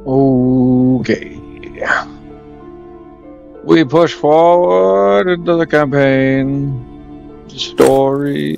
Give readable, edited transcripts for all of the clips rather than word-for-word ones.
Okay. We push forward into the campaign. The story.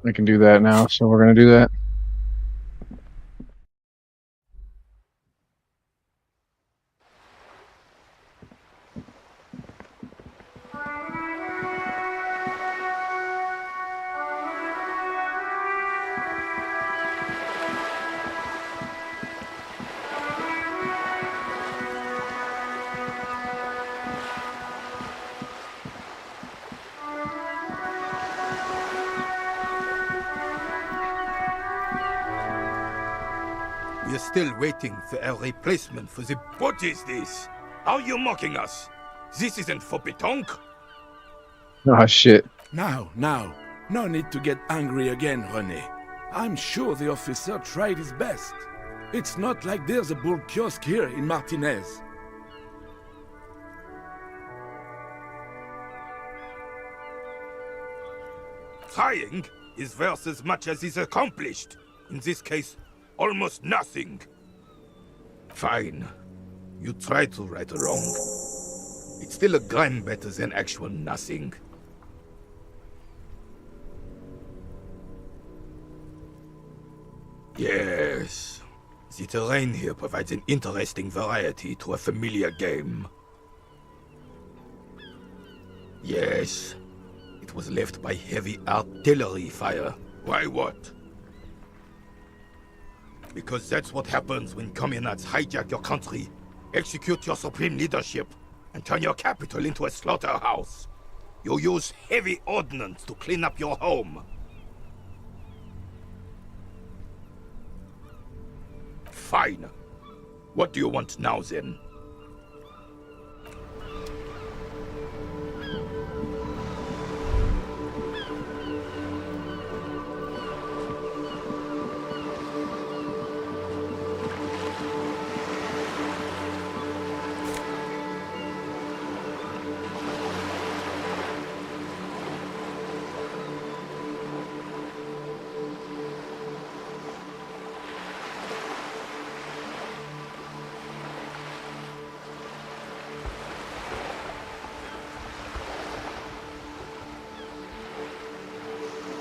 I can do that now, so we're going to do that. We're still waiting for a replacement for the... What is this? Are you mocking us? This isn't for pétanque. Oh, shit. Now, no need to get angry again, René. I'm sure the officer tried his best. It's not like there's a bull kiosk here in Martinez. Trying is worth as much as is accomplished. In this case, almost nothing. Fine. You try to right a wrong. It's still a gram better than actual nothing. Yes. The terrain here provides an interesting variety to a familiar game. Yes. It was left by heavy artillery fire. Why what? Because that's what happens when communards hijack your country, execute your supreme leadership, and turn your capital into a slaughterhouse. You use heavy ordnance to clean up your home. Fine. What do you want now, then?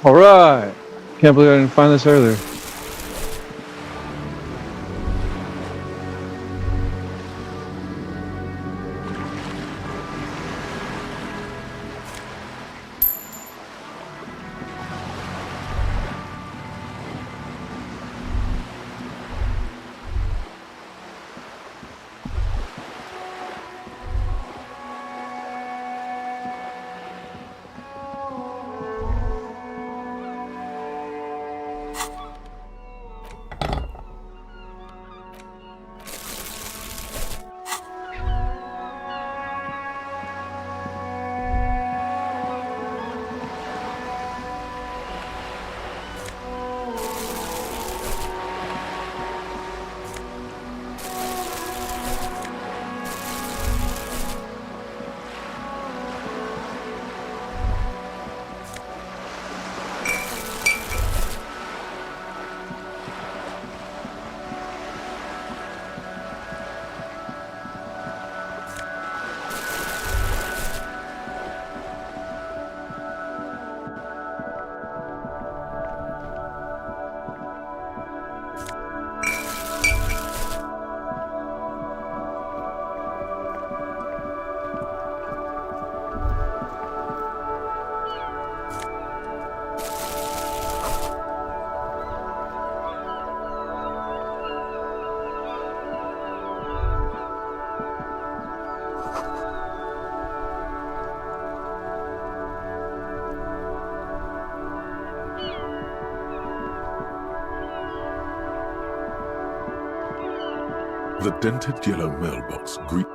Alright! Can't believe I didn't find this earlier. The dented yellow mailbox greet.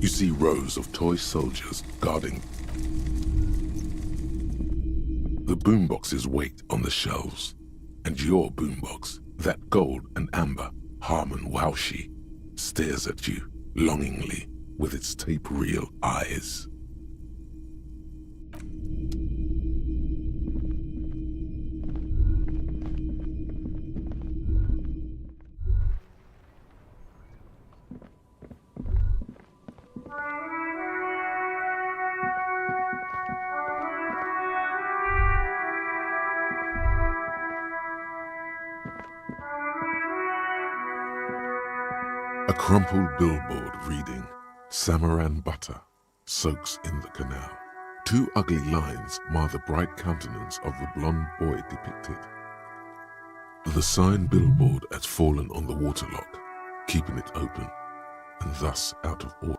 You see rows of toy soldiers guarding. The boomboxes wait on the shelves, and your boombox, that gold and amber Harman Waushi, stares at you longingly with its tape reel eyes. A crumpled billboard reading, Samaran butter soaks in the canal. Two ugly lines mar the bright countenance of the blonde boy depicted. The sign billboard has fallen on the waterlock, keeping it open, and thus out of order.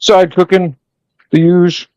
Side cooking, the use.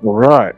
All right.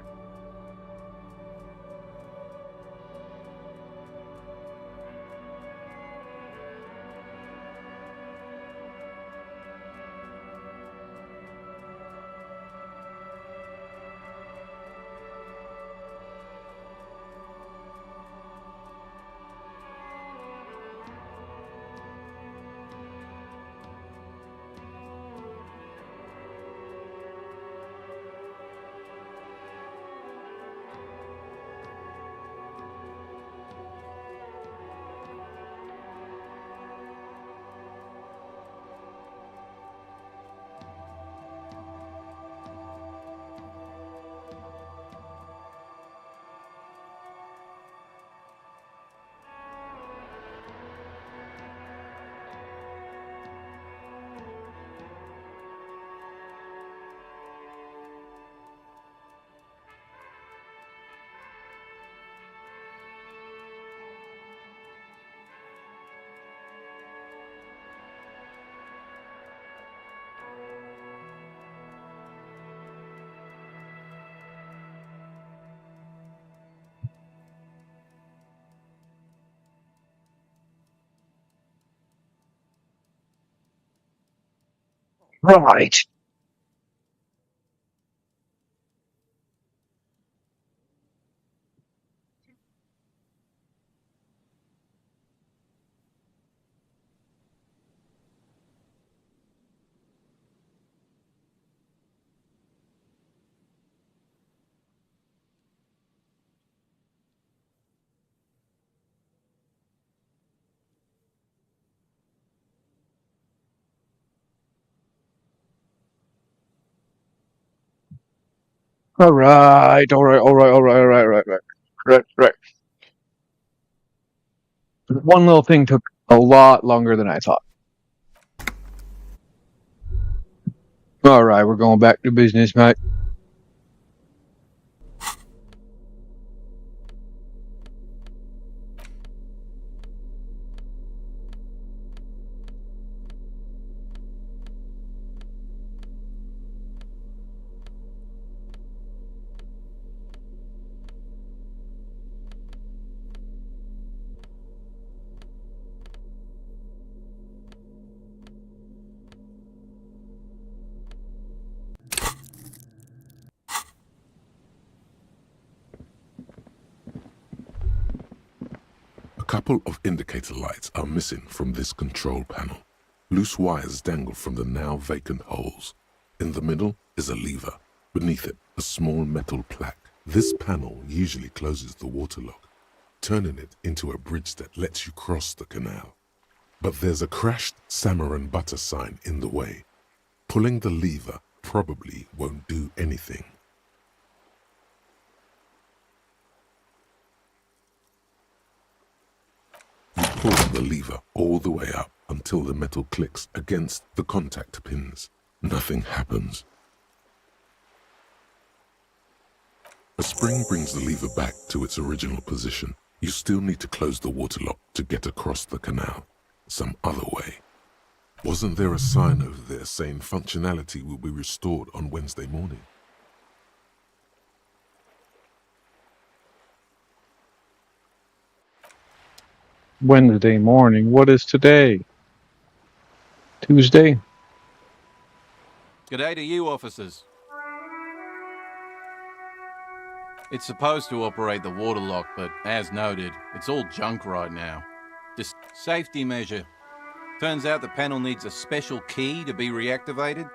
Right. All right. All right. All right. All right. All right. Right. Right. Right. Right. One little thing took a lot longer than I thought. All right, we're going back to business, mate. A couple of indicator lights are missing from this control panel. Loose wires dangle from the now vacant holes. In the middle is a lever. Beneath it, a small metal plaque. This panel usually closes the waterlock, turning it into a bridge that lets you cross the canal. But there's a crashed salmon and butter sign in the way. Pulling the lever probably won't do anything. You pull the lever all the way up until the metal clicks against the contact pins. Nothing happens. A spring brings the lever back to its original position. You still need to close the waterlock to get across the canal. Some other way. Wasn't there a sign over there saying functionality will be restored on Wednesday morning? Wednesday morning. What is today? Tuesday? G'day to you, officers. It's supposed to operate the waterlock, but as noted, it's all junk right now. Just safety measure. Turns out the panel needs a special key to be reactivated.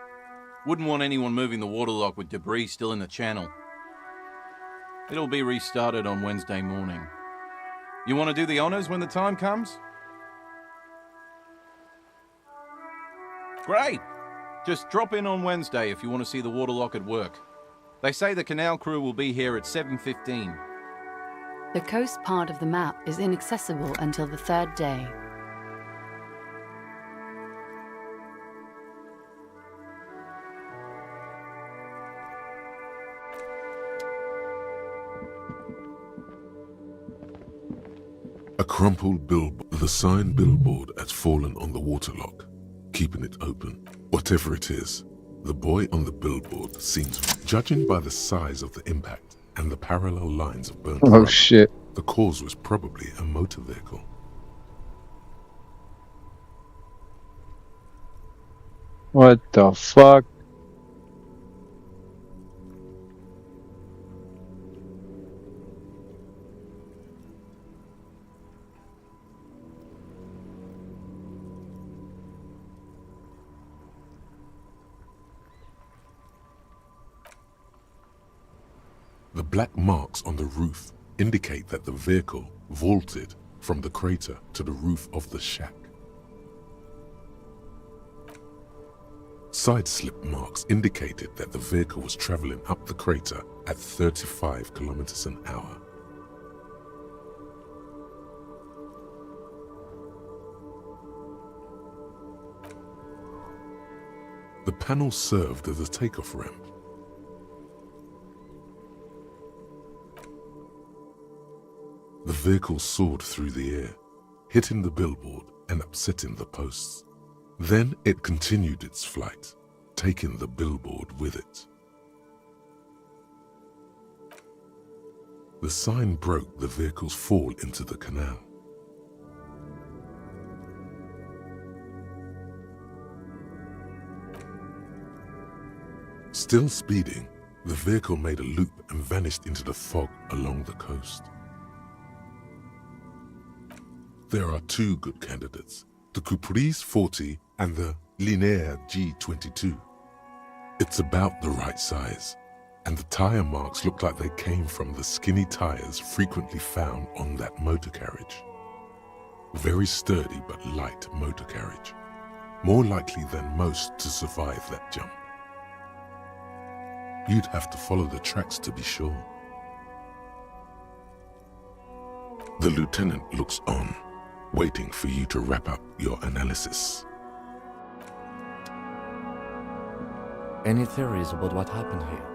Wouldn't want anyone moving the waterlock with debris still in the channel. It'll be restarted on Wednesday morning. You want to do the honors when the time comes? Great! Just drop in on Wednesday if you want to see the waterlock at work. They say the canal crew will be here at 7:15. The coast part of the map is inaccessible until the third day. A crumpled billboard. The sign billboard has fallen on the waterlock, keeping it open. Whatever it is, The boy on the billboard seems, judging by the size of the impact and the parallel lines of burnt Oh rubber, shit. the cause was probably a motor vehicle. What the fuck? The black marks on the roof indicate that the vehicle vaulted from the crater to the roof of the shack. Side slip marks indicated that the vehicle was traveling up the crater at 35 kilometers an hour. The panel served as a takeoff ramp. The vehicle soared through the air, hitting the billboard and upsetting the posts. Then it continued its flight, taking the billboard with it. The sign broke the vehicle's fall into the canal. Still speeding, the vehicle made a loop and vanished into the fog along the coast. There are two good candidates, the Caprice 40 and the Linear G22. It's about the right size, and the tire marks look like they came from the skinny tires frequently found on that motor carriage. Very sturdy but light motor carriage, more likely than most to survive that jump. You'd have to follow the tracks to be sure. The lieutenant looks on, waiting for you to wrap up your analysis. Any theories about what happened here?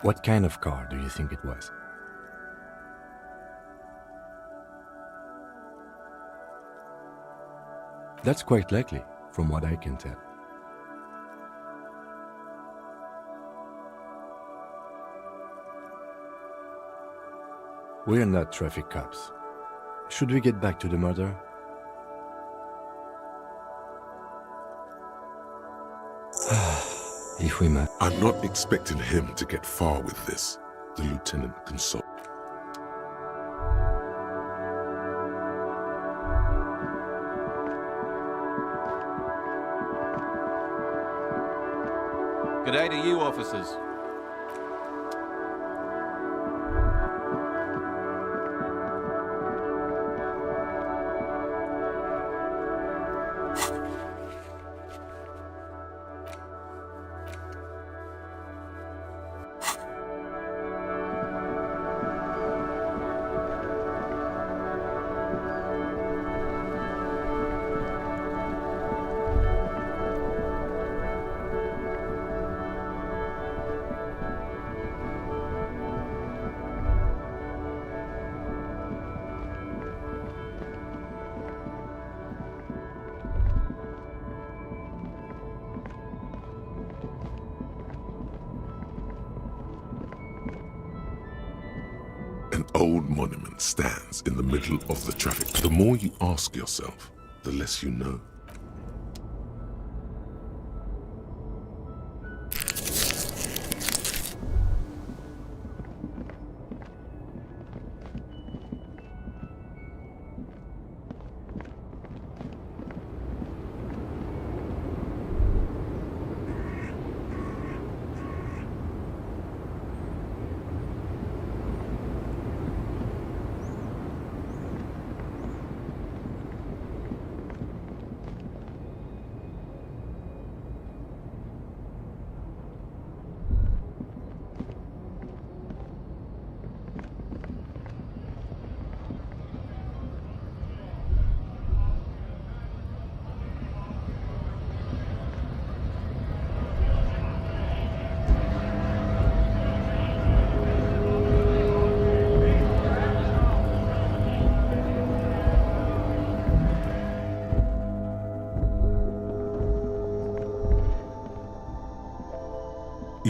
What kind of car do you think it was? That's quite likely, from what I can tell. We're not traffic cops. Should we get back to the murder? If we must. I'm not expecting him to get far with this, the lieutenant consoled. G'day to you, officers. An old monument stands in the middle of the traffic. The more you ask yourself, the less you know.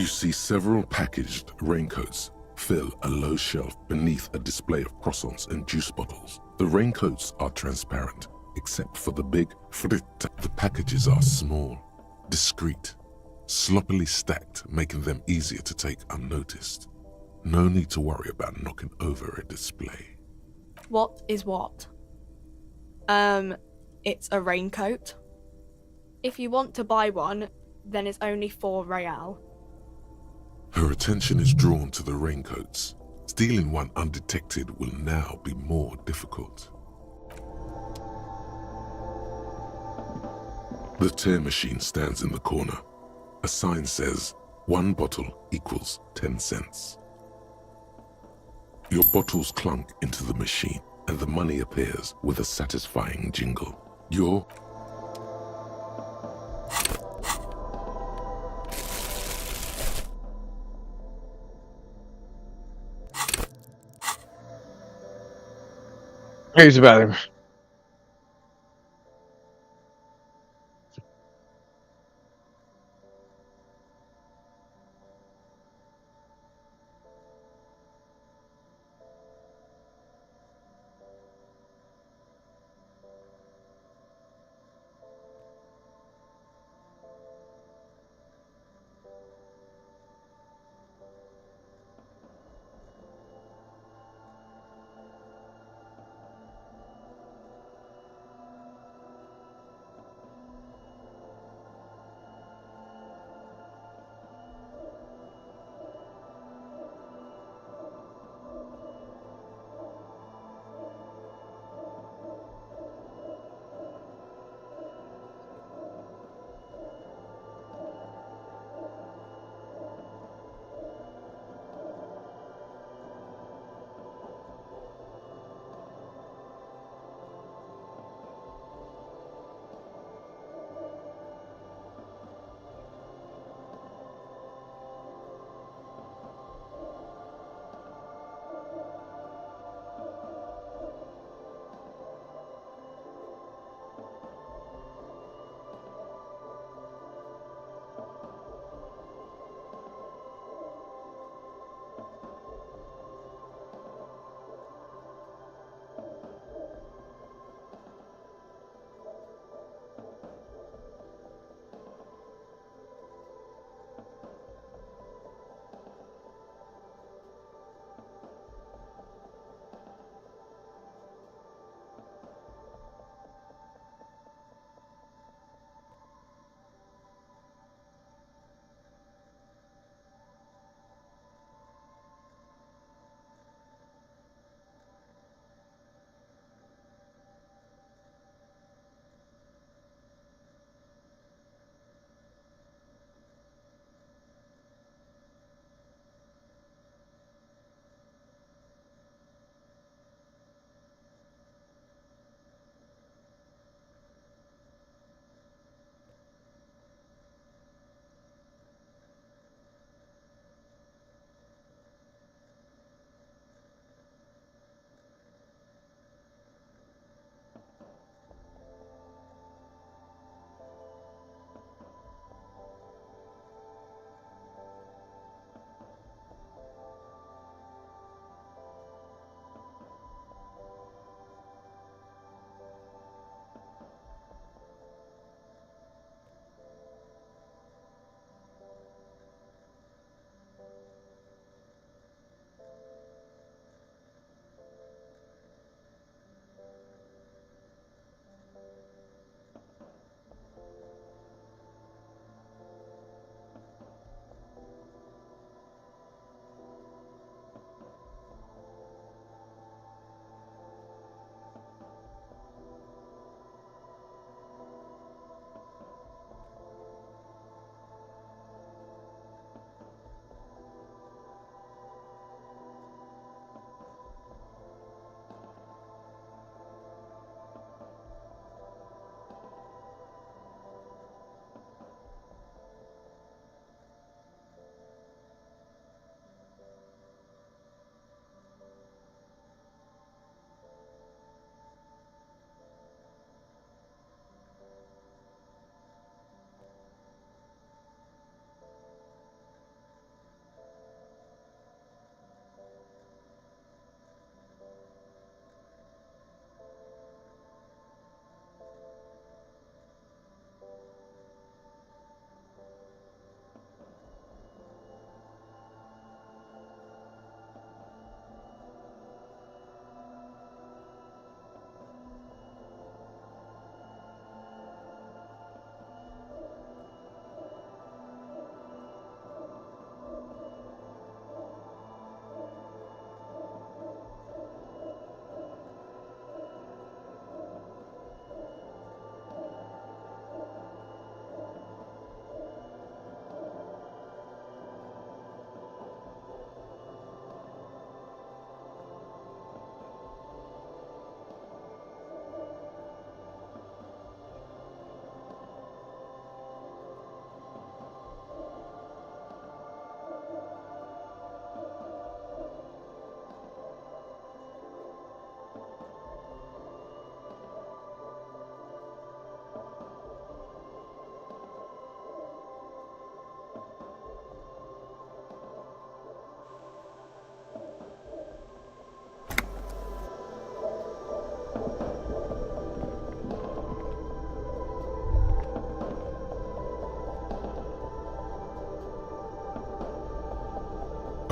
see several packaged raincoats fill a low shelf beneath a display of croissants and juice bottles. The raincoats are transparent, except for the big frit. The packages are small, discreet, sloppily stacked, making them easier to take unnoticed. No need to worry about knocking over a display. What is what? It's a raincoat. If you want to buy one, then it's only 4 real. Her attention is drawn to the raincoats. Stealing one undetected will now be more difficult. The tear machine stands in the corner. A sign says, 1 bottle equals 10 cents. Your bottles clunk into the machine, and the money appears with a satisfying jingle. Use the bathroom.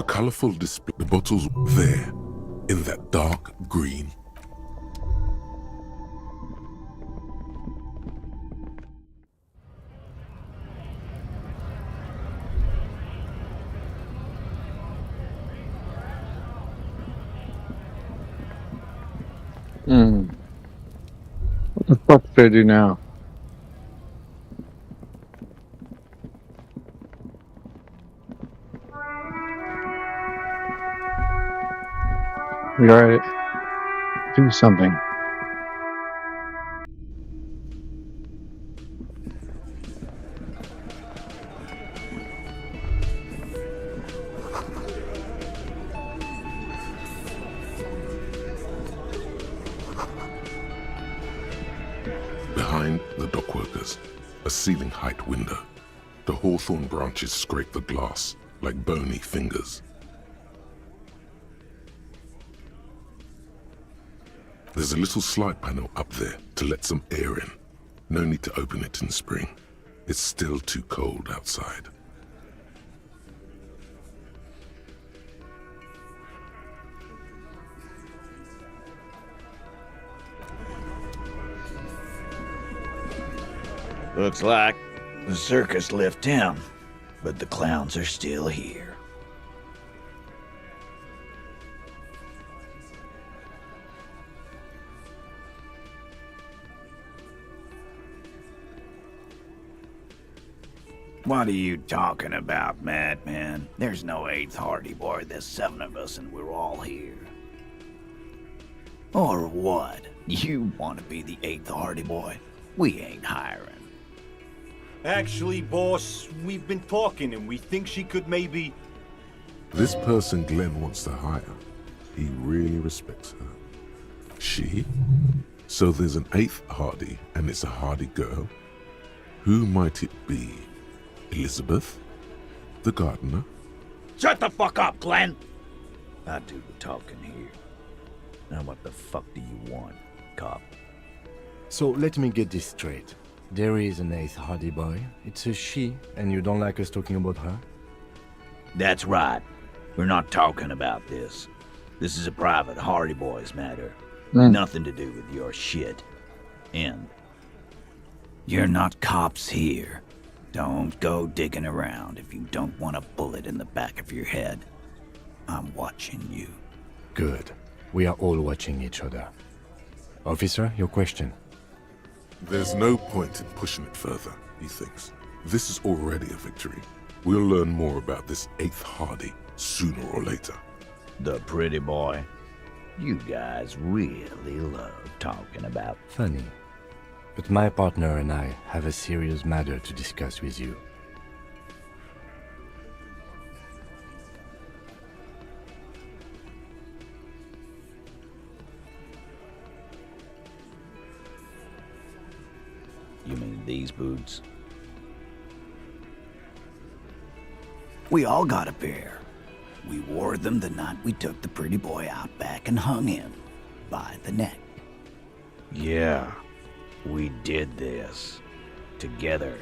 colourful display. The bottles there, in that dark green. What the fuck should I do now? You alright? Do something. Behind the dockworkers, a ceiling height window. The hawthorn branches scrape the glass like bony fingers. There's a little slide panel up there to let some air in. No need to open it in spring. It's still too cold outside. Looks like the circus left town, but the clowns are still here. What are you talking about, madman? There's no 8th Hardy Boy, there's 7 of us and we're all here. Or what? You want to be the 8th Hardy Boy? We ain't hiring. Actually, boss, we've been talking and we think she could maybe... This person Glenn wants to hire, he really respects her. She? So there's an 8th Hardy and it's a Hardy girl? Who might it be? Elizabeth? The gardener? Shut the fuck up, Glenn! I do the talking here. Now what the fuck do you want, cop? So let me get this straight. There is an 8th Hardy Boy. It's a she, and you don't like us talking about her? That's right. We're not talking about this. This is a private Hardy Boys matter. Nothing to do with your shit. And you're not cops here. Don't go digging around if you don't want a bullet in the back of your head. I'm watching you. Good. We are all watching each other. Officer, your question. There's no point in pushing it further, he thinks. This is already a victory. We'll learn more about this 8th Hardy sooner or later. The pretty boy. You guys really love talking about. Funny. But my partner and I have a serious matter to discuss with you. You mean these boots? We all got a pair. We wore them the night we took the pretty boy out back and hung him by the neck. Yeah, we did this. Together.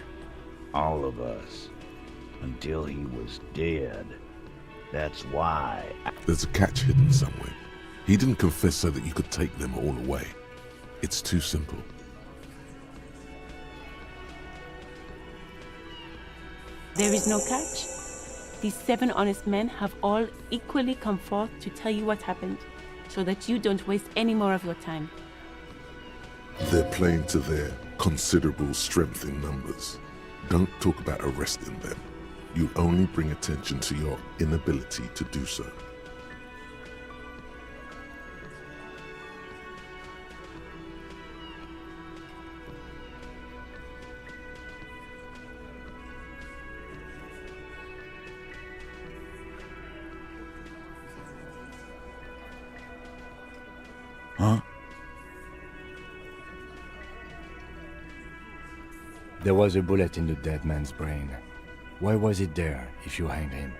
All of us. Until he was dead. That's why There's a catch hidden somewhere. He didn't confess so that you could take them all away. It's too simple. There is no catch. These 7 honest men have all equally come forth to tell you what happened, so that you don't waste any more of your time. They're playing to their considerable strength in numbers. Don't talk about arresting them. You'll only bring attention to your inability to do so. Huh? There was a bullet in the dead man's brain. Why was it there if you hanged him?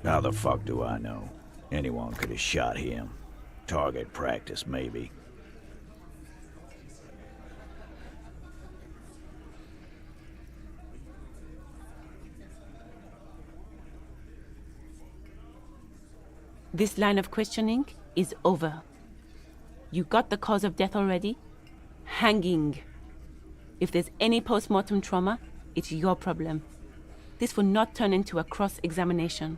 How the fuck do I know? Anyone could have shot him. Target practice, maybe. This line of questioning is over. You got the cause of death already? Hanging. If there's any post-mortem trauma, it's your problem. This will not turn into a cross-examination.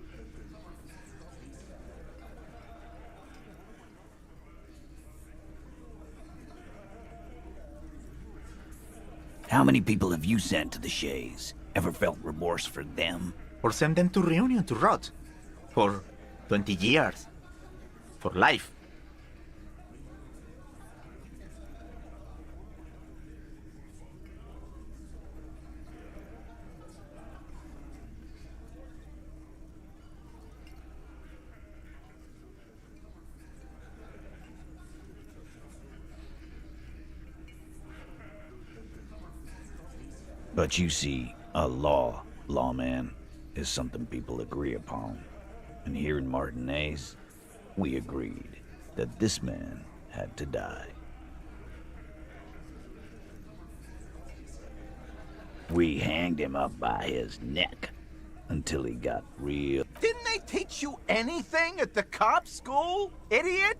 How many people have you sent to the Shays? Ever felt remorse for them? Or send them to Reunion to rot. For 20 years. For life. But you see, a lawman, is something people agree upon. And here in Martinez, we agreed that this man had to die. We hanged him up by his neck until he got real. Didn't they teach you anything at the cop school, idiot?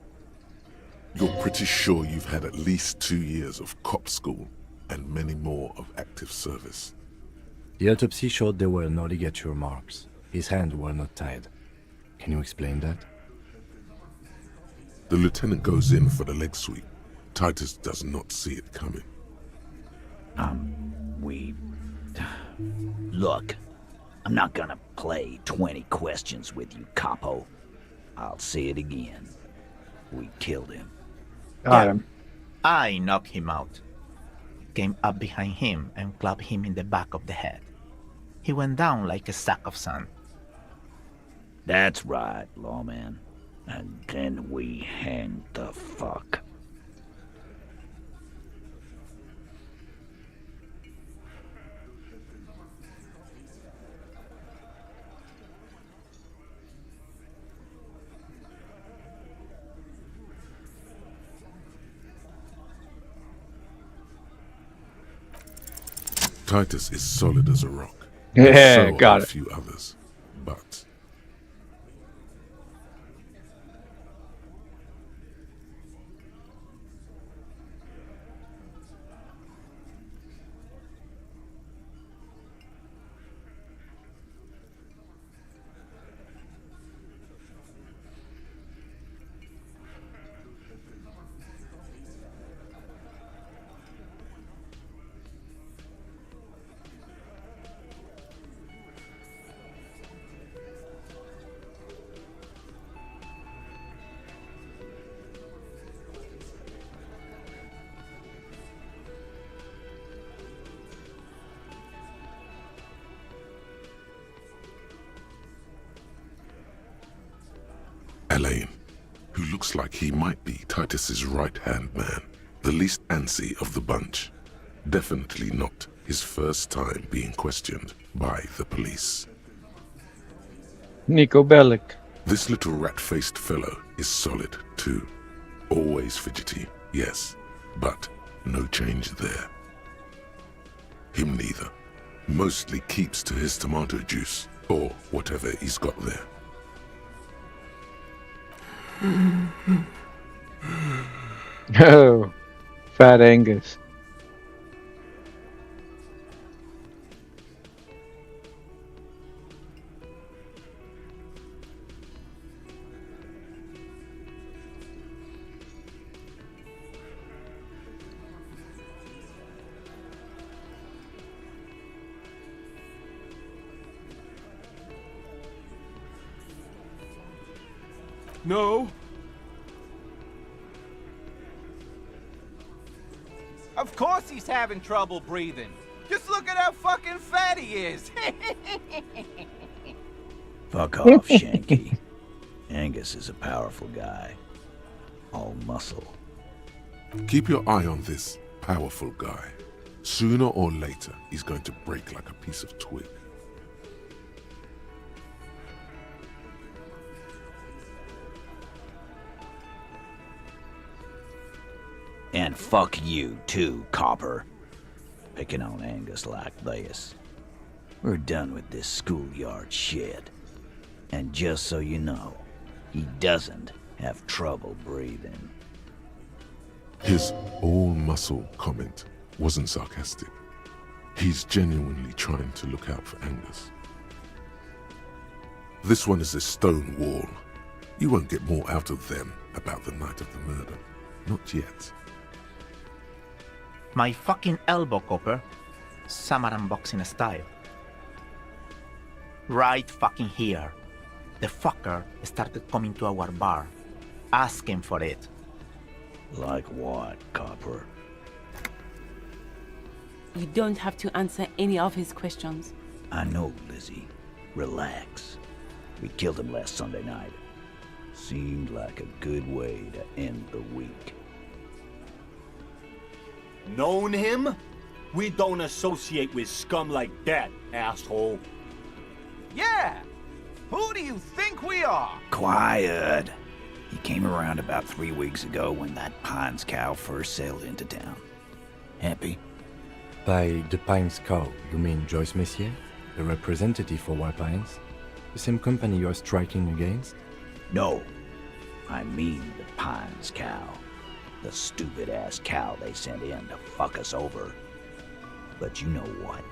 You're pretty sure you've had at least 2 years of cop school and many more of active service. The autopsy showed there were no ligature marks. His hands were not tied. Can you explain that? The lieutenant goes in for the leg sweep. Titus does not see it coming. Look, I'm not gonna play 20 questions with you, capo. I'll say it again. We killed him. Got him. I knocked him out. Came up behind him and clapped him in the back of the head. He went down like a sack of sand. That's right, lawman. And then we hanged the fuck. Titus is solid as a rock. Yeah, So got are a it. few others, but Elaine, who looks like he might be Titus's right-hand man, the least antsy of the bunch. Definitely not his first time being questioned by the police. Nico Bellic. This little rat-faced fellow is solid, too. Always fidgety, yes, but no change there. Him neither. Mostly keeps to his tomato juice, or whatever he's got there. Oh, Fat Angus. No? Of course he's having trouble breathing. Just look at how fucking fat he is. Fuck off, Shanky. Angus is a powerful guy. All muscle. Keep your eye on this powerful guy. Sooner or later, he's going to break like a piece of twig. And fuck you, too, Copper. Picking on Angus like this. We're done with this schoolyard shit. And just so you know, he doesn't have trouble breathing. His all-muscle comment wasn't sarcastic. He's genuinely trying to look out for Angus. This one is a stone wall. You won't get more out of them about the night of the murder. Not yet. My fucking elbow, Copper. Samurai boxing style. Right fucking here. The fucker started coming to our bar, asking for it. Like what, Copper? You don't have to answer any of his questions. I know, Lizzie. Relax. We killed him last Sunday night. Seemed like a good way to end the week. Known him? We don't associate with scum like that, asshole. Yeah! Who do you think we are? Quiet. He came around about 3 weeks ago when that Pines cow first sailed into town. Happy? By the Pines cow, you mean Joyce Messier, the representative for White Pines? The same company you are striking against? No. I mean the Pines cow. The stupid-ass cow they sent in to fuck us over. But you know what?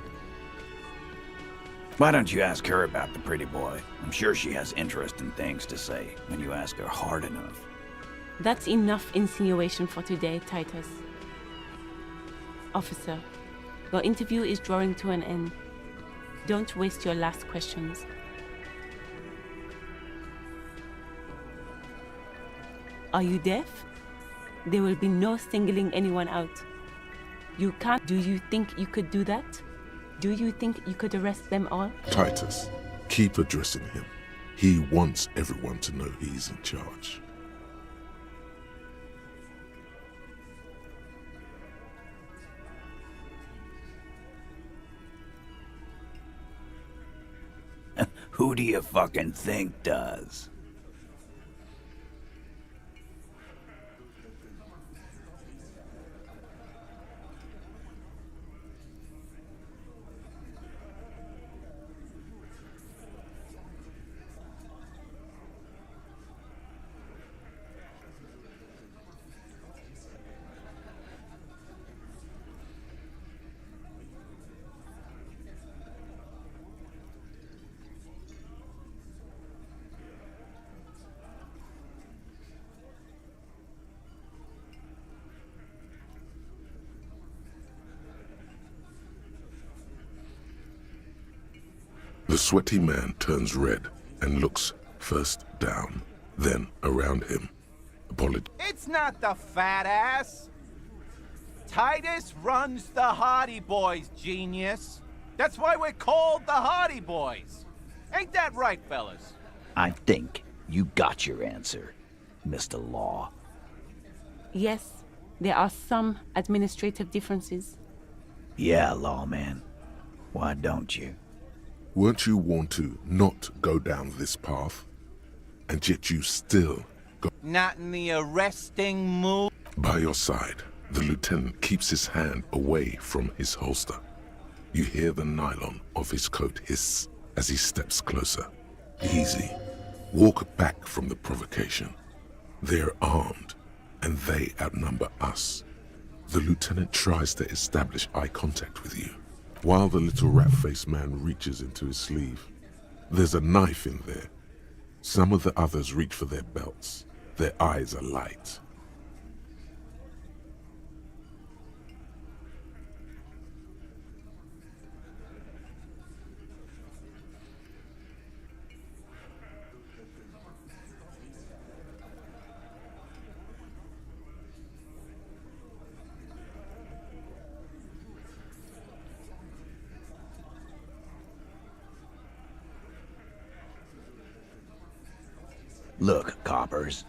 Why don't you ask her about the pretty boy? I'm sure she has interesting things to say when you ask her hard enough. That's enough insinuation for today, Titus. Officer, your interview is drawing to an end. Don't waste your last questions. Are you deaf? There will be no singling anyone out. You can't. Do you think you could do that? Do you think you could arrest them all? Titus, keep addressing him. He wants everyone to know he's in charge. Who do you fucking think does? The sweaty man turns red and looks first down, then around him. It's not the fat ass. Titus runs the Hardy Boys, genius. That's why we're called the Hardy Boys. Ain't that right, fellas? I think you got your answer, Mr. Law. Yes, there are some administrative differences. Yeah, lawman. Why don't you? Weren't you warned to not go down this path? And yet you still go. Not in the arresting mood. By your side, the lieutenant keeps his hand away from his holster. You hear the nylon of his coat hiss as he steps closer. Easy. Walk back from the provocation. They're armed, and they outnumber us. The lieutenant tries to establish eye contact with you, while the little rat-faced man reaches into his sleeve. There's a knife in there. Some of the others reach for their belts. Their eyes are light. Look, coppers,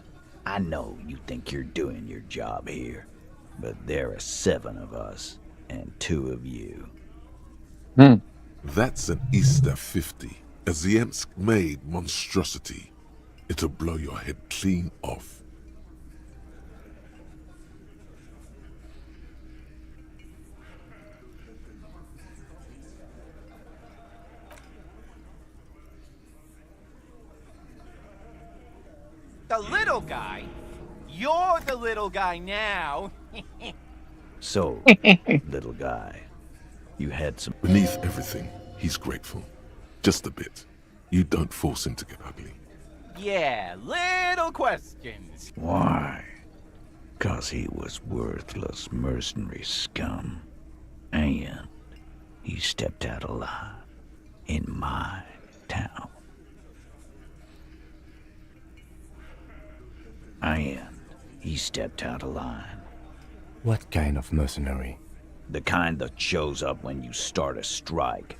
I know you think you're doing your job here, but there are 7 of us and 2 of you. That's an Easter 50, a Ziemsk-made monstrosity. It'll blow your head clean off. The little guy? You're the little guy now. So, little guy, you had some... Beneath everything, he's grateful. Just a bit. You don't force him to get ugly. Yeah, little questions. Why? 'Cause he was worthless mercenary scum. And he stepped out alive in my town. And he stepped out of line. What kind of mercenary? The kind that shows up when you start a strike.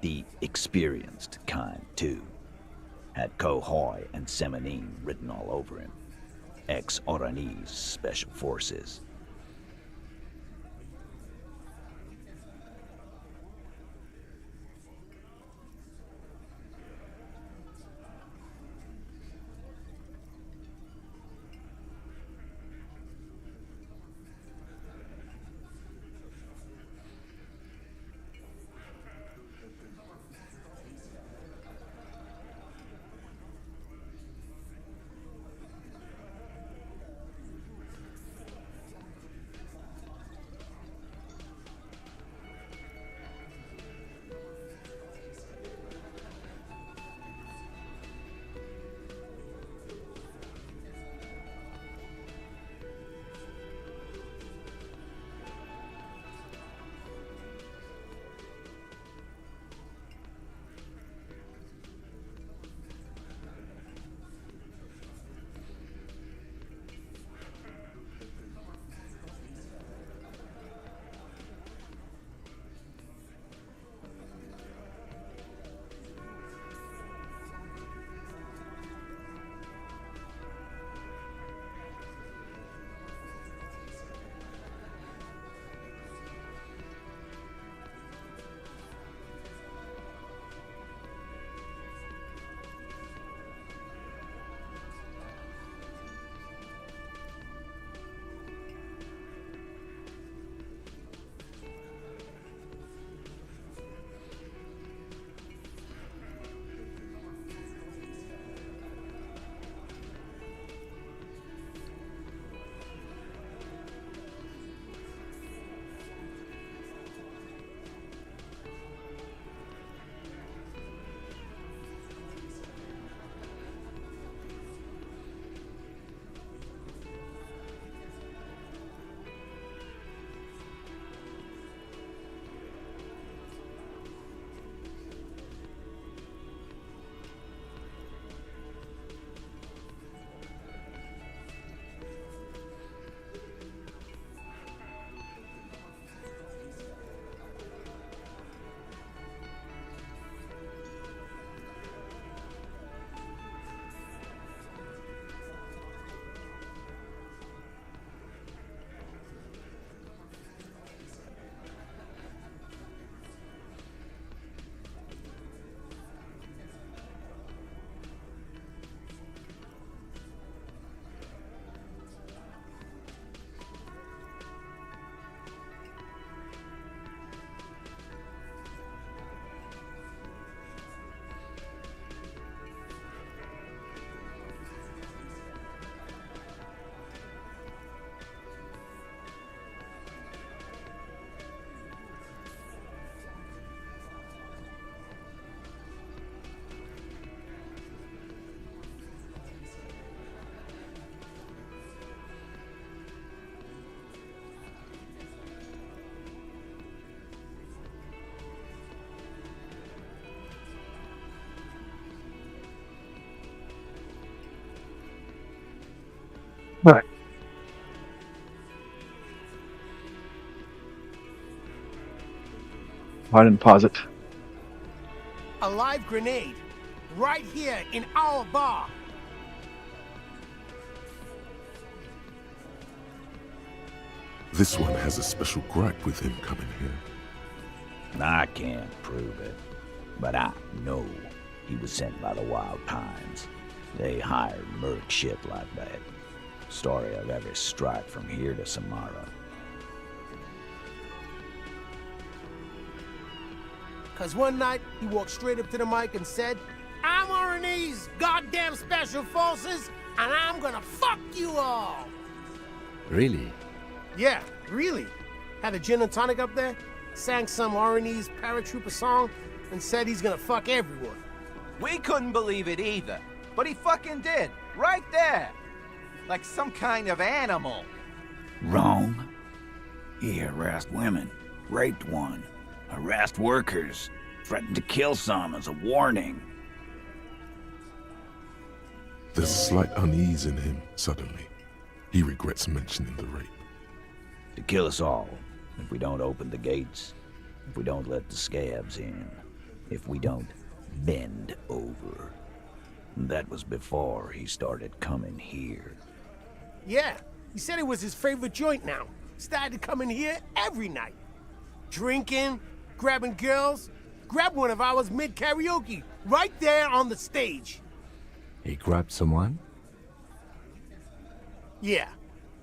The experienced kind, too. Had Kohoy and Semenine written all over him. Ex-Oranese Special Forces. Right. I didn't pause it. A live grenade. Right here in our bar. This one has a special gripe with him coming here. I can't prove it, but I know he was sent by the Wild Pines. They hired merc shit like that. Story of every strike from here to Samara. 'Cause one night, he walked straight up to the mic and said, "I'm Oranese, goddamn Special Forces, and I'm gonna fuck you all. Really? Yeah, really. Had a gin and tonic up there, sang some R&E's paratrooper song, and said he's gonna fuck everyone. We couldn't believe it either, but he fucking did, right there. Like some kind of animal. Wrong. He harassed women, raped one, harassed workers, threatened to kill some as a warning. There's a slight unease in him suddenly. He regrets mentioning the rape. To kill us all, if we don't open the gates, if we don't let the scabs in, if we don't bend over. That was before he started coming here. Yeah, he said it was his favorite joint now. Started coming here every night. Drinking, grabbing girls. Grabbed one of ours mid-karaoke, right there on the stage. He grabbed someone? Yeah.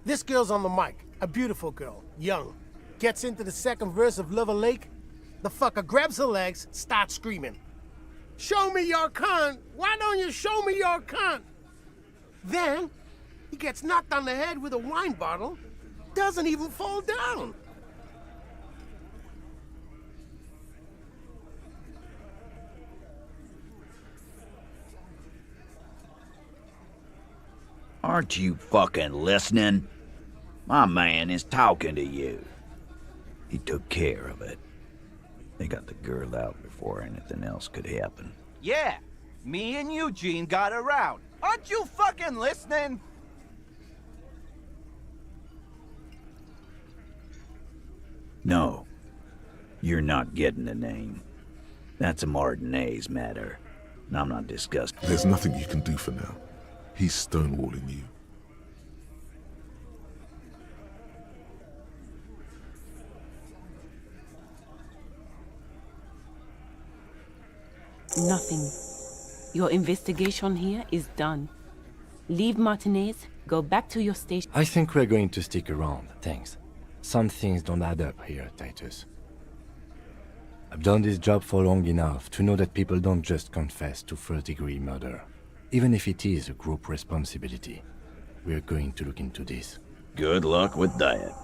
This girl's on the mic. A beautiful girl. Young. Gets into the second verse of Lover Lake. The fucker grabs her legs, starts screaming. Show me your cunt! Why don't you show me your cunt? Then, he gets knocked on the head with a wine bottle. Doesn't even fall down. Aren't you fucking listening? My man is talking to you. He took care of it. They got the girl out before anything else could happen. Yeah, me and Eugene got around. Aren't you fucking listening? No, you're not getting the name. That's a Martinez matter, and I'm not discussing. There's nothing you can do for now. He's stonewalling you. Nothing. Your investigation here is done. Leave Martinez, go back to your station. I think we're going to stick around, thanks. Some things don't add up here, Titus. I've done this job for long enough to know that people don't just confess to first-degree murder. Even if it is a group responsibility, we're going to look into this. Good luck with that.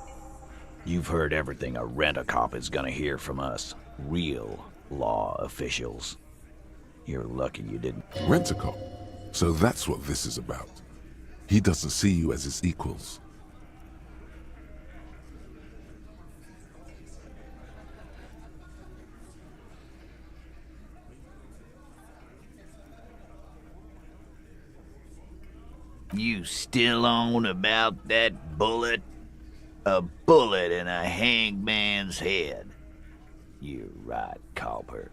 You've heard everything a rent-a-cop is gonna hear from us. Real law officials. You're lucky you didn't. Rent-a-cop? So that's what this is about. He doesn't see you as his equals. You still on about that bullet? A bullet in a hangman's head. You're right, Copper.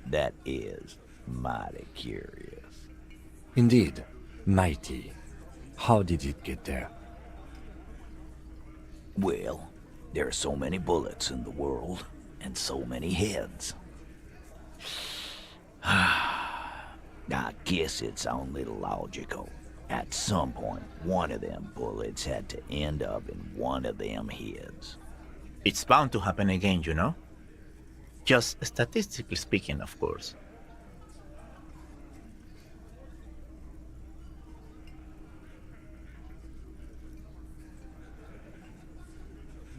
That is mighty curious. Indeed, mighty. How did it get there? Well, there are so many bullets in the world, and so many heads. I guess it's only logical. At some point, one of them bullets had to end up in one of them heads. It's bound to happen again, you know? Just statistically speaking, of course.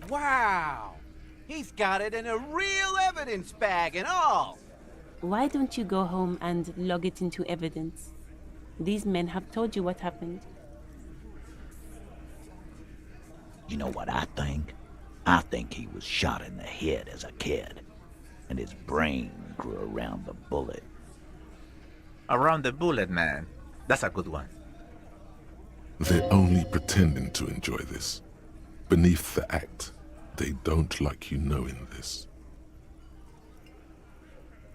Wow! He's got it in a real evidence bag and all! Why don't you go home and log it into evidence? These men have told you what happened. You know what I think? I think he was shot in the head as a kid, and his brain grew around the bullet. Around the bullet, man. That's a good one. They're only pretending to enjoy this. Beneath the act, they don't like you knowing this.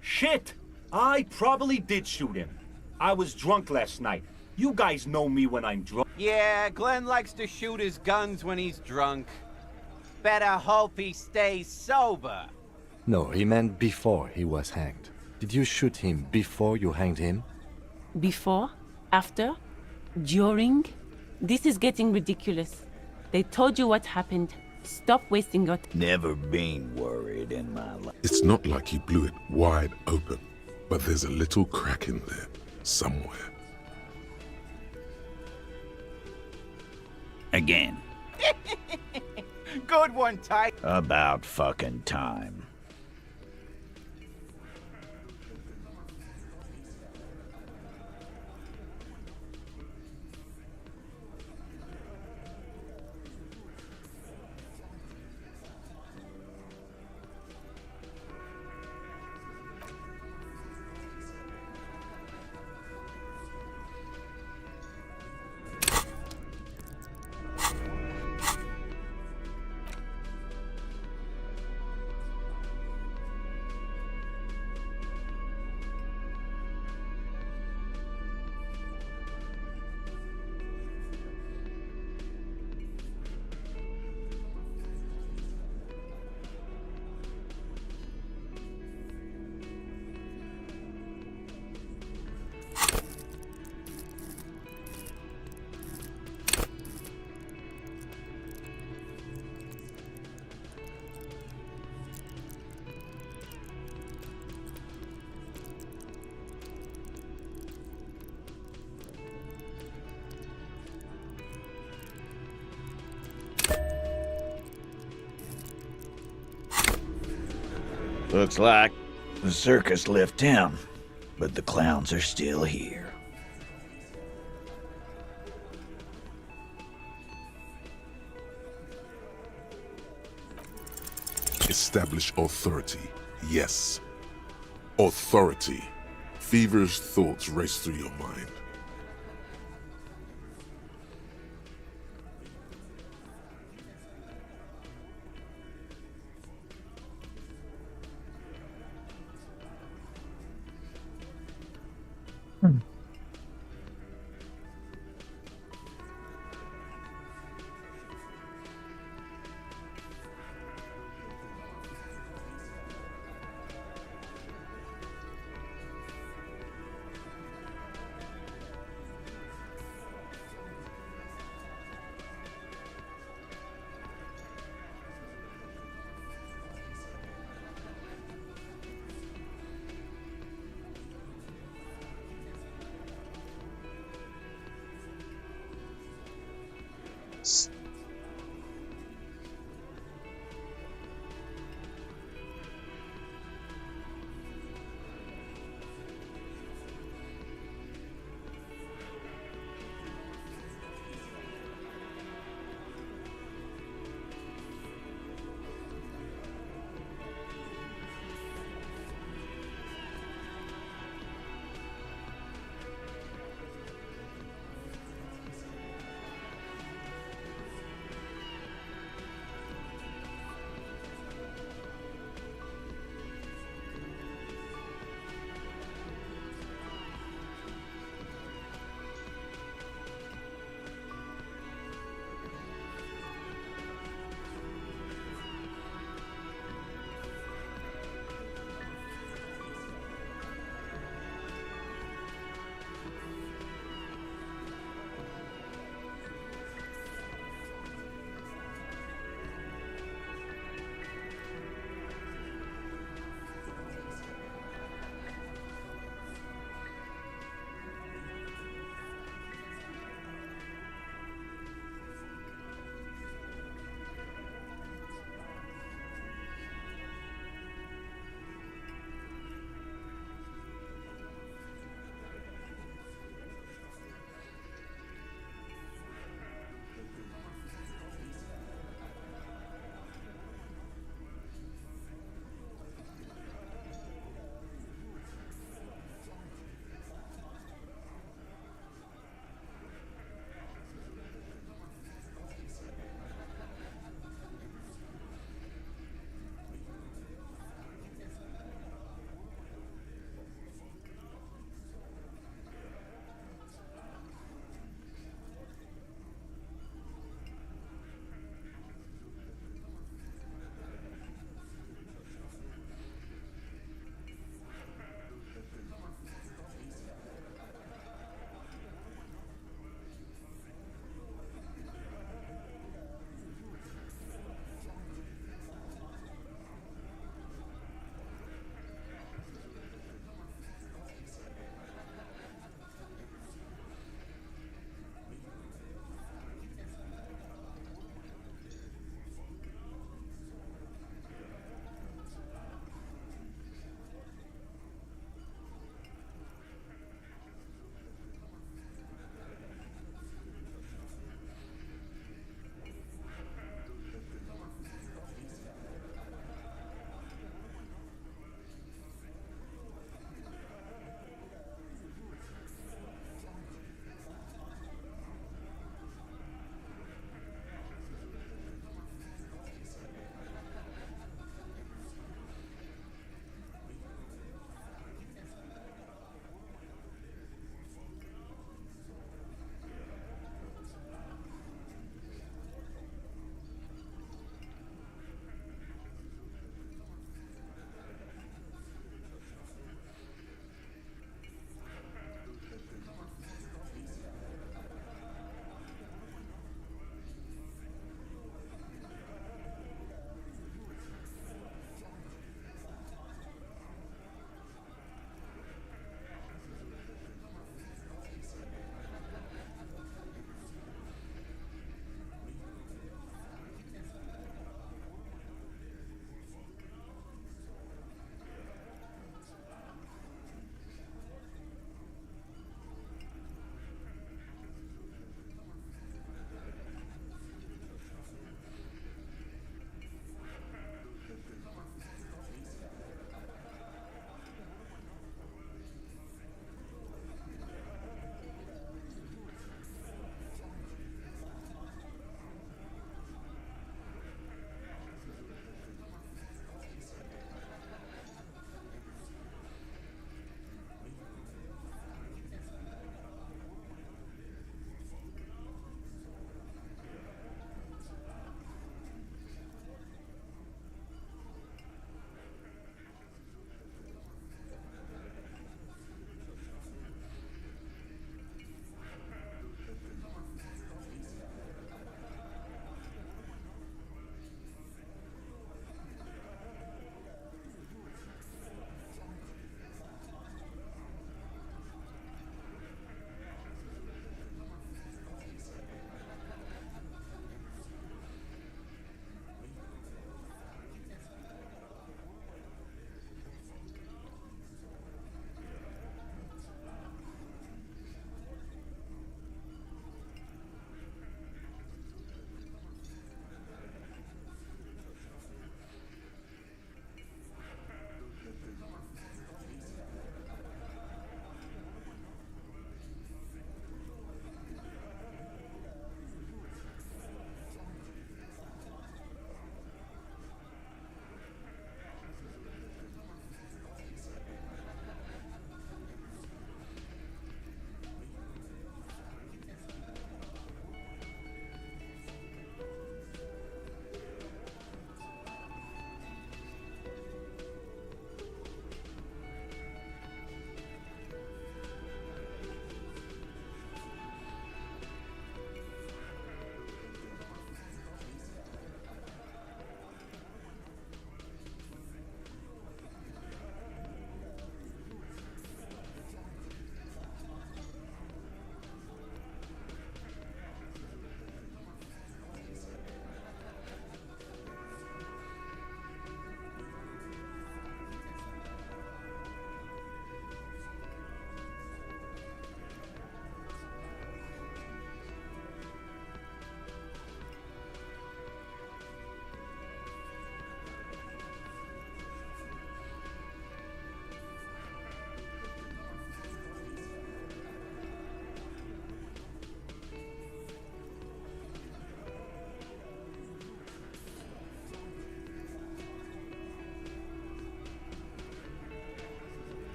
Shit! I probably did shoot him. I was drunk last night. You guys know me when I'm drunk. Yeah, Glenn likes to shoot his guns when he's drunk. Better hope he stays sober. No, he meant before he was hanged. Did you shoot him before you hanged him? Before? After? During? This is getting ridiculous. They told you what happened. Stop wasting your time. Never been worried in my life. It's not like you blew it wide open, but there's a little crack in there, somewhere. Again. Good one, Ty. About fucking time. Looks like the circus left town, but the clowns are still here. Establish authority. Yes. Authority. Feverish thoughts race through your mind.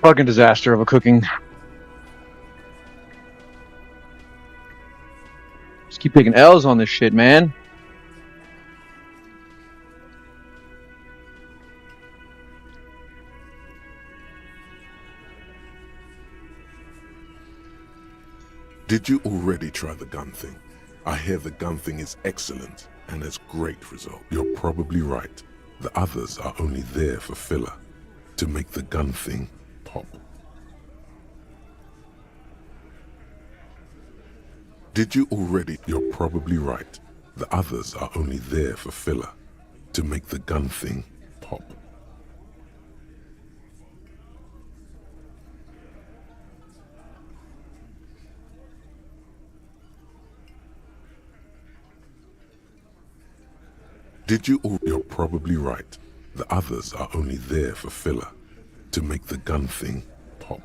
Fucking disaster of a cooking. Just keep taking L's on this shit, man. Did you already try the gun thing? I hear the gun thing is excellent and has great results. You're probably right. The others are only there for filler, to make the gun thing pop. Did you already? You're probably right. The others are only there for filler, to make the gun thing pop. Did you all? You're probably right. The others are only there for filler, to make the gun thing pop.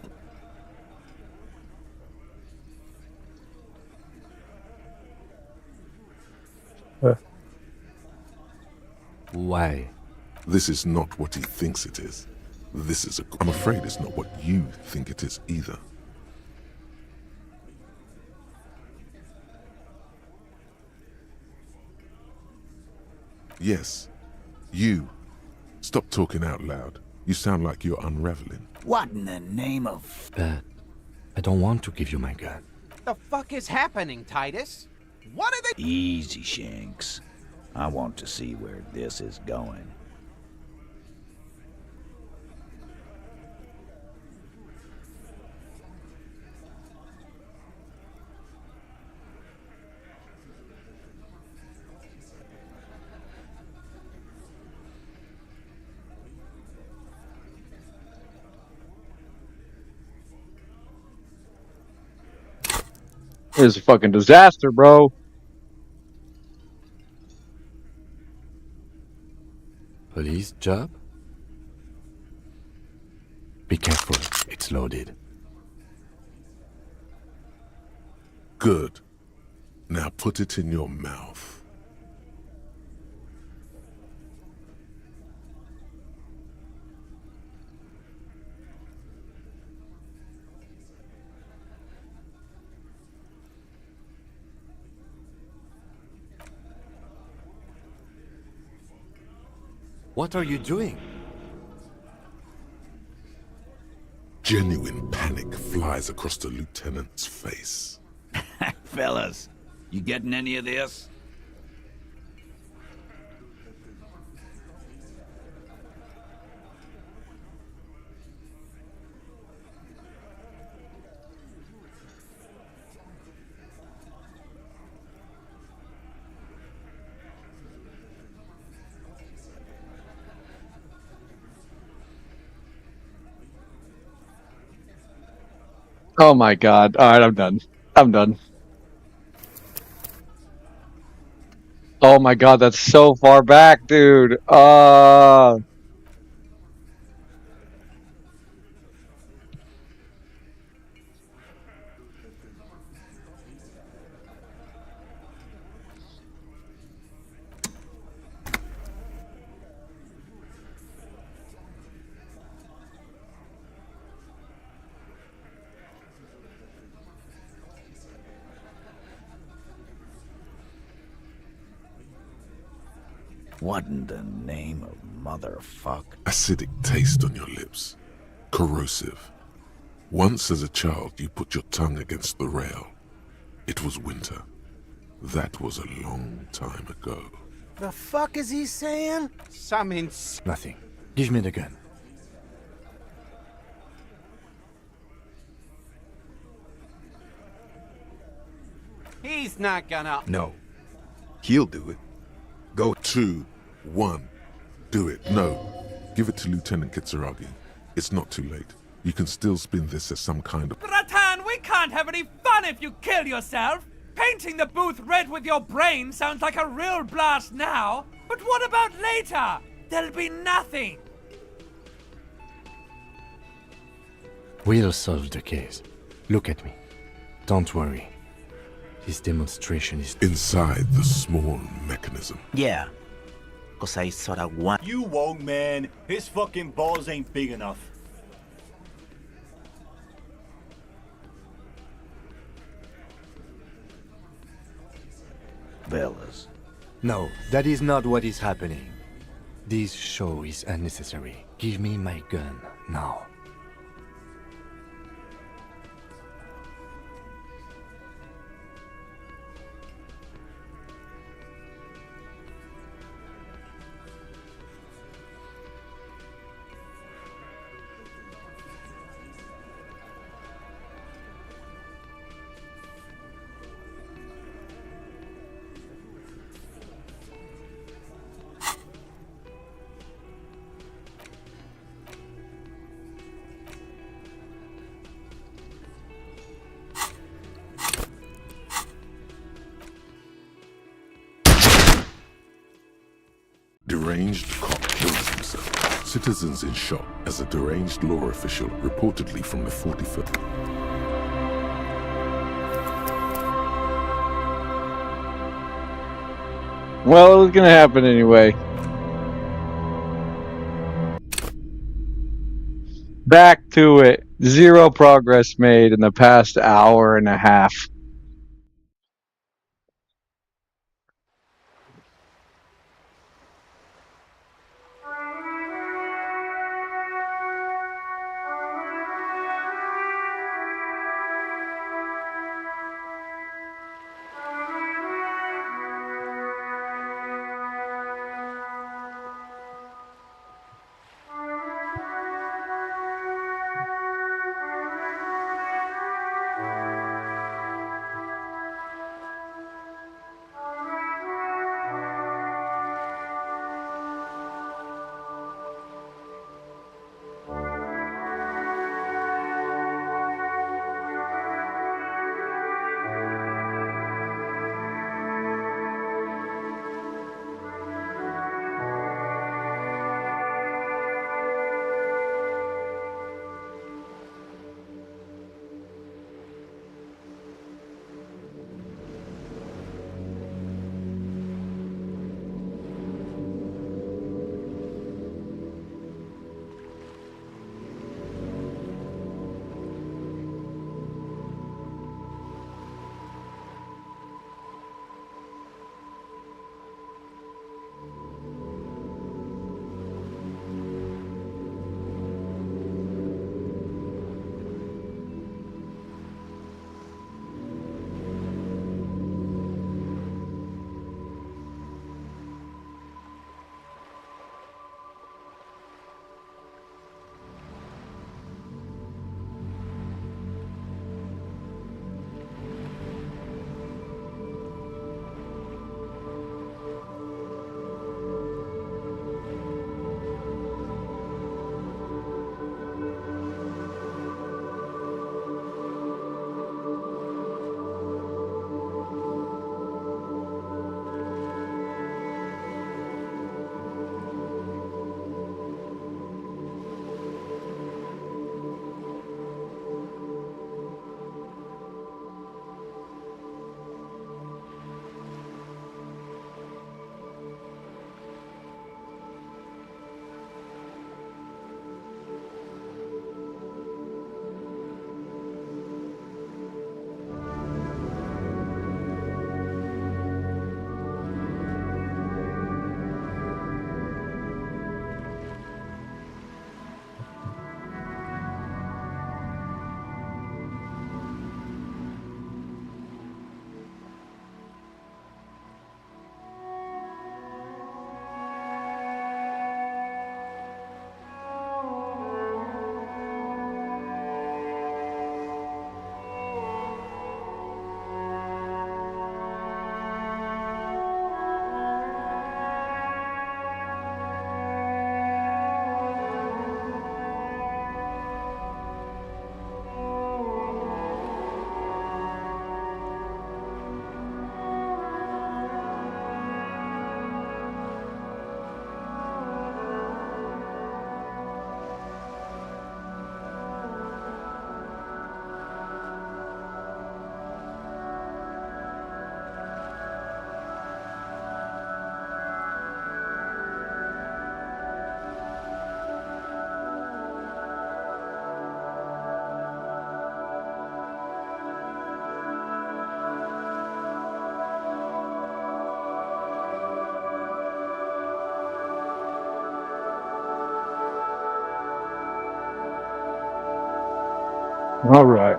Why? This is not what he thinks it is. This is I'm afraid it's not what you think it is either. Yes, you. Stop talking out loud. You sound like you're unraveling. What in the name of... But I don't want to give you my gun. The fuck is happening, Titus? What are they— Easy, Shanks. I want to see where this is going. This is a fucking disaster, bro. Police job? Be careful, it's loaded. Good. Now put it in your mouth. What are you doing? Genuine panic flies across the lieutenant's face. Fellas, you getting any of this? Oh my god. Alright, I'm done. I'm done. Oh my god, that's so far back, dude. What in the name of motherfuck? Acidic taste on your lips. Corrosive. Once as a child you put your tongue against the rail. It was winter. That was a long time ago. The fuck is he saying? Nothing. Give me the gun. He's not gonna... No. He'll do it. Go. 2, 1. Do it. No. Give it to Lieutenant Kitsuragi. It's not too late. You can still spin this as some kind of... Bratan, we can't have any fun if you kill yourself! Painting the booth red with your brain sounds like a real blast now, but what about later? There'll be nothing! We'll solve the case. Look at me. Don't worry. This demonstration is... inside the small mechanism. Yeah. Cause I sorta want... You won't, man. His fucking balls ain't big enough. fellas. No, that is not what is happening. This show is unnecessary. Give me my gun, now. Deranged cop kills himself. Citizens in shock as a deranged law official, reportedly from the 45th. Well, it was gonna happen anyway. Back to it. Zero progress made in the past hour and a half. All right.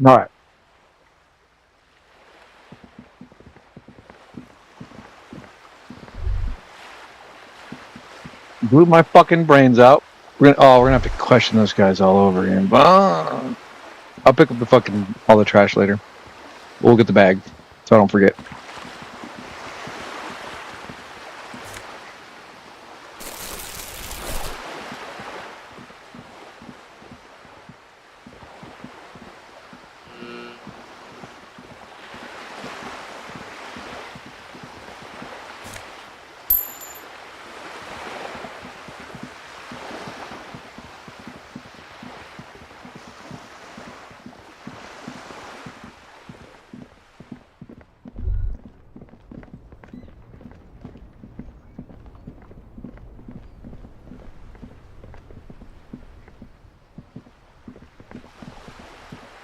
All right. Blew my fucking brains out. We're gonna have to question those guys all over again. But I'll pick up all the trash later. We'll get the bag, so I don't forget.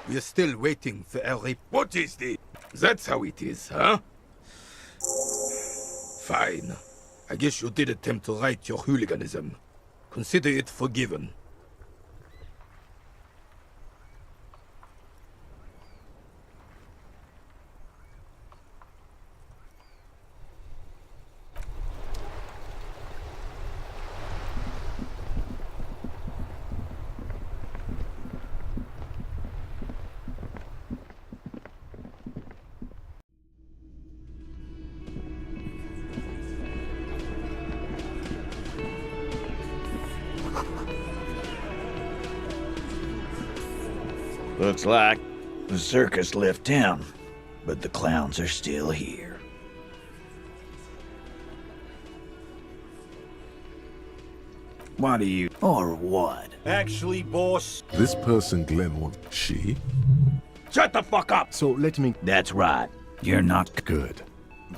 We're still waiting for a report. What is this? That's how it is, huh? Fine. I guess you did attempt to right your hooliganism. Consider it forgiven. Looks like the circus left town, but the clowns are still here. What do you... or what? Actually, boss... This person Glenn wants... She? Shut the fuck up! So let me... That's right. You're not... Good.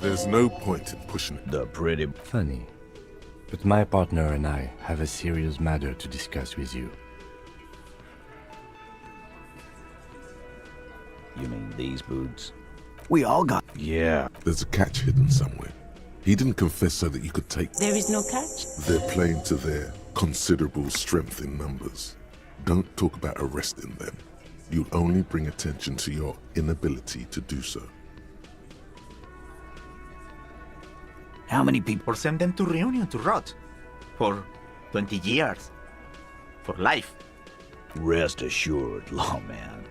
There's no point in pushing it. The pretty... Funny. But my partner and I have a serious matter to discuss with you. You mean these boots? We all got... Yeah. There's a catch hidden somewhere. He didn't confess so that you could take... There is no catch? They're playing to their considerable strength in numbers. Don't talk about arresting them. You'll only bring attention to your inability to do so. How many people... Or send them to Reunion to rot. For 20 years. For life. Rest assured, lawman.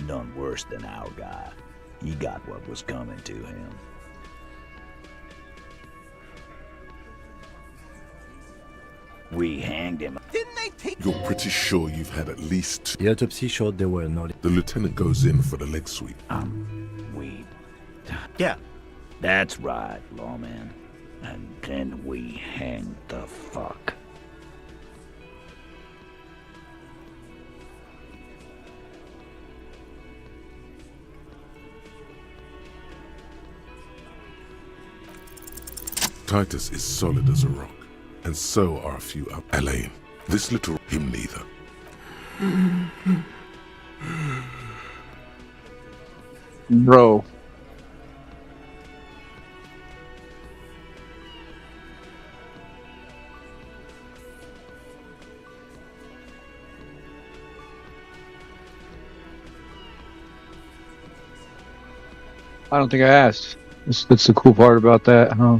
None worse than our guy. He got what was coming to him. We hanged him. Didn't they teach? You're pretty sure you've had at least two. The autopsy showed there were no... The lieutenant goes in for the leg sweep. We... Yeah. That's right, lawman. And then we hanged the fuck. Titus is solid as a rock, and so are a few up. Elaine, this little him neither. Bro. I don't think I asked. That's the cool part about that, huh?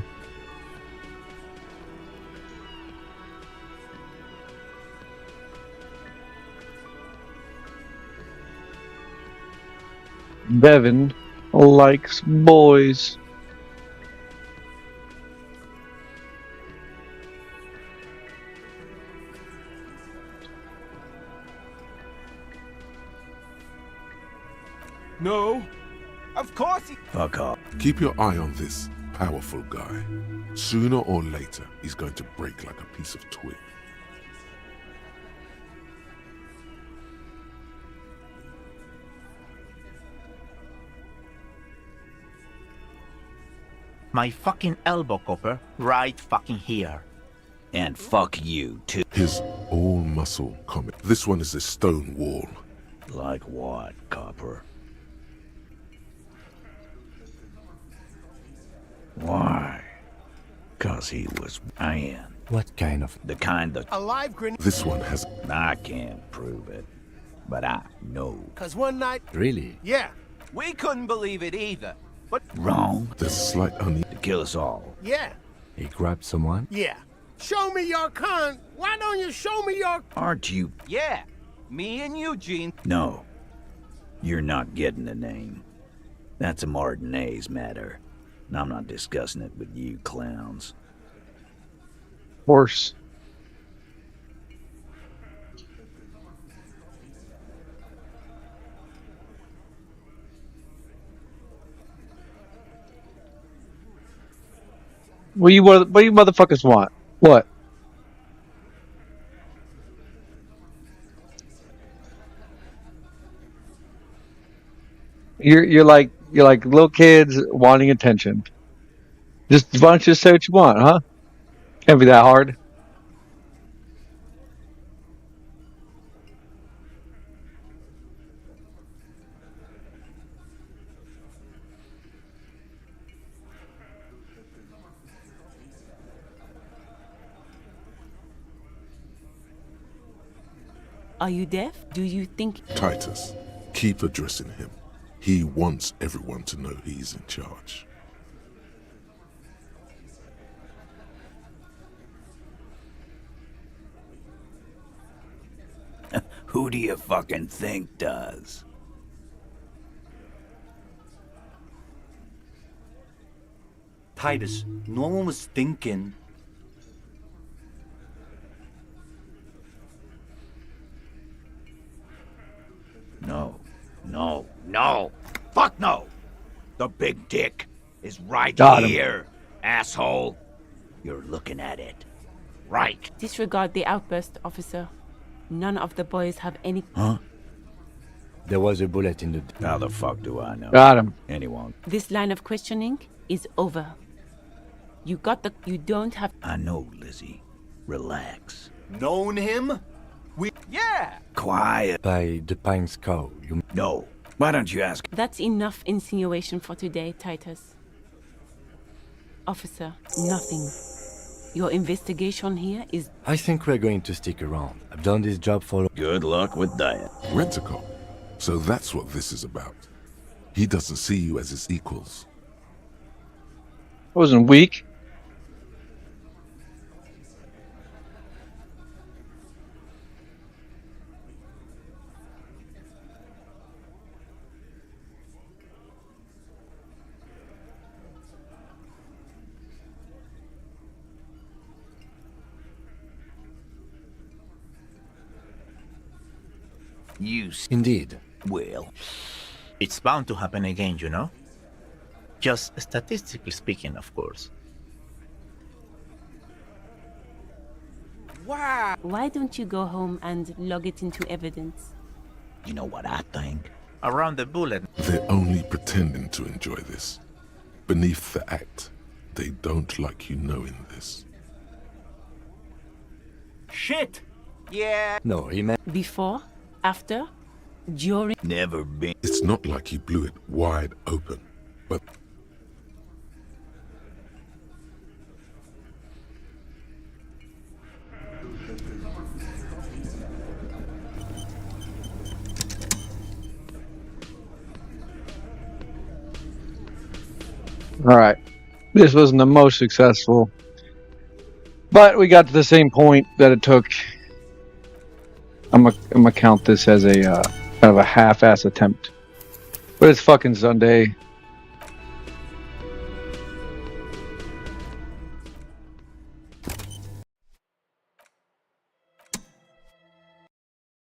Bevan likes boys. No. Of course he... Fuck off. Keep your eye on this powerful guy. Sooner or later, he's going to break like a piece of twig. My fucking elbow, Copper. Right fucking here. And fuck you, too. His all-muscle comic. This one is a stone wall. Like what, Copper? Why? 'Cause he was iron. What kind of... The kind that... A live grenade. This one has... I can't prove it, but I know. 'Cause one night... Really? Yeah. We couldn't believe it either. But Wrong. There's slight unease. To kill us all. Yeah. He grabbed someone? Yeah. Show me your con. Why don't you show me your... Aren't you... yeah, me and Eugene. No. You're not getting the name. That's a Martinez matter. And I'm not discussing it with you clowns. Horse. What do you motherfuckers want? What? You're like little kids wanting attention. Just why don't you just say what you want, huh? Can't be that hard. Are you deaf? Do you think... Titus, keep addressing him. He wants everyone to know he's in charge. Who do you fucking think does? Titus, no one was thinking. No. Fuck no! The big dick is right Got him. here, asshole. You're looking at it. Right. Disregard the outburst, officer. None of the boys have any... Huh? There was a bullet in the... How the fuck do I know? Got him. Anyone? This line of questioning is over. You got the... You don't have... I know, Lizzie. Relax. Known him? Yeah! Quiet. By the pine skull, you... No. Why don't you ask? That's enough insinuation for today, Titus. Officer, nothing. Your investigation here is... I think we're going to stick around. I've done this job for... Good luck with that. Rent-a-cop. So that's what this is about. He doesn't see you as his equals. I wasn't weak. Indeed. Well, It's bound to happen again, you know? Just statistically speaking, of course. Wow. Why don't you go home and log it into evidence? you know what I think? Around the bullet. They're only pretending to enjoy this. Beneath the act, they don't like you knowing this. Shit! Yeah. No, he meant... Before? After? During? Never been. It's not like he blew it wide open, but... All right. This wasn't the most successful, but we got to the same point that it took. I'm gonna count this as a kind of a half-ass attempt. But it's fucking Sunday.